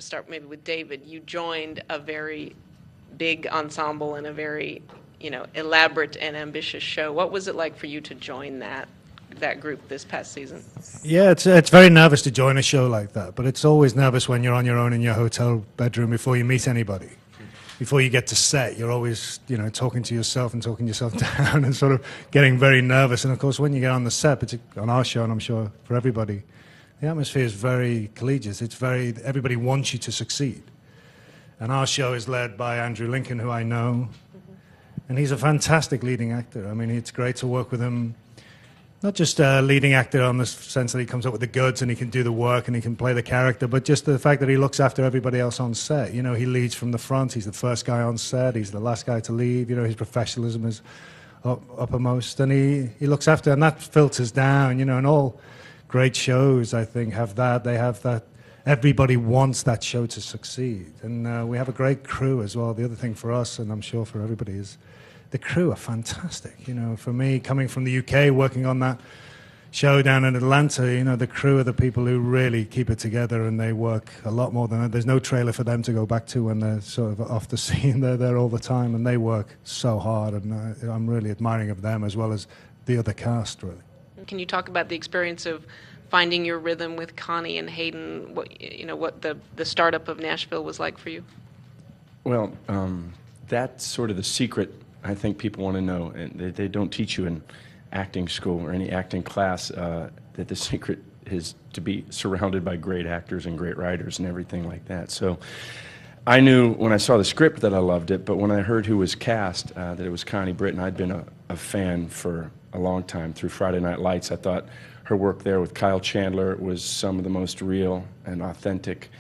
start maybe with David. You joined a very big ensemble and a very, elaborate and ambitious show. What was it like for you to join that group this past season? Yeah, it's very nervous to join a show like that, but it's always nervous when you're on your own in your hotel bedroom before you meet anybody. Before you get to set, you're always, talking to yourself and talking yourself down and sort of getting very nervous. And of course, when you get on the set, on our show, and I'm sure for everybody, the atmosphere is very collegiate. Everybody wants you to succeed. And our show is led by Andrew Lincoln, who I know, and he's a fantastic leading actor. I mean, it's great to work with him. Not just a leading actor on the sense that he comes up with the goods and he can do the work and he can play the character, but just the fact that he looks after everybody else on set. He leads from the front. He's the first guy on set. He's the last guy to leave. His professionalism is uppermost. And he looks after, and that filters down, and all great shows, I think, have that. They have that. Everybody wants that show to succeed. And we have a great crew as well. The other thing for us, and I'm sure for everybody, is the crew are fantastic. For me, coming from the UK, working on that show down in Atlanta, the crew are the people who really keep it together, and they work a lot more than that. There's no trailer for them to go back to when they're sort of off the scene. They're there all the time, and they work so hard, and I'm really admiring of them as well as the other cast, really. Can you talk about the experience of finding your rhythm with Connie and Hayden? What the startup of Nashville was like for you? Well, that's sort of the secret. I think people want to know, and they don't teach you in acting school or any acting class, that the secret is to be surrounded by great actors and great writers and everything like that. So I knew when I saw the script that I loved it, but when I heard who was cast, that it was Connie Britton. I'd been a fan for a long time through Friday Night Lights. I thought her work there with Kyle Chandler was some of the most real and authentic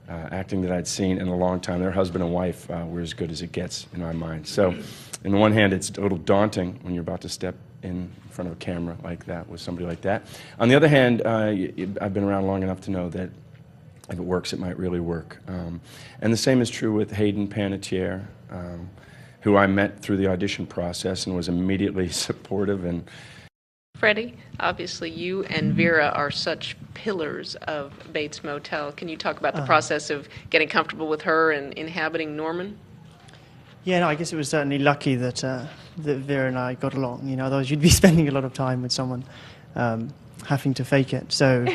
acting that I'd seen in a long time. Their husband and wife were as good as it gets in my mind. So on the one hand, it's a little daunting when you're about to step in front of a camera like that with somebody like that. On the other hand, I've been around long enough to know that if it works, it might really work. And the same is true with Hayden Panettiere, who I met through the audition process and was immediately supportive. And Freddie, obviously you and Vera are such pillars of Bates Motel. Can you talk about the process of getting comfortable with her and inhabiting Norman? Yeah, no, I guess it was certainly lucky that that Vera and I got along. Otherwise you'd be spending a lot of time with someone having to fake it. So,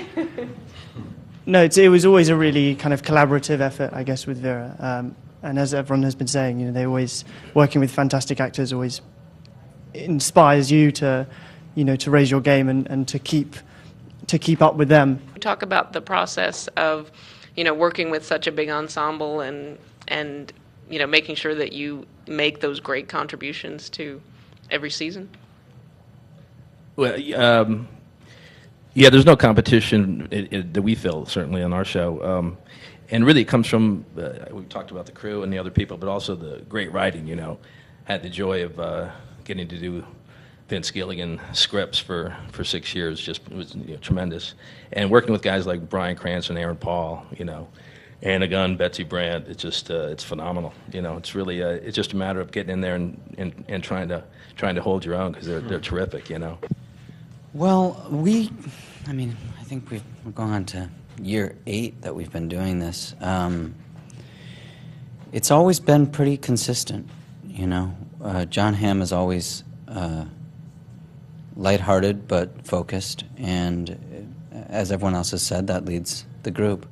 no, it was always a really kind of collaborative effort, I guess, with Vera. And as everyone has been saying, they always, working with fantastic actors always inspires you to, to raise your game and to keep up with them. Talk about the process of, working with such a big ensemble and making sure that you make those great contributions to every season. Well, yeah, there's no competition that we feel, certainly on our show. And really it comes from, we've talked about the crew and the other people, but also the great writing, Had the joy of getting to do Vince Gilligan scripts for 6 years, it was tremendous. And working with guys like Bryan Cranston, Aaron Paul, Anna Gunn, Betsy Brandt, it's just it's phenomenal. It's really it's just a matter of getting in there and trying to hold your own, because they're terrific. Well, I think we're going on to year 8 that we've been doing this. It's always been pretty consistent. John Hamm is always lighthearted but focused, and as everyone else has said, that leads the group.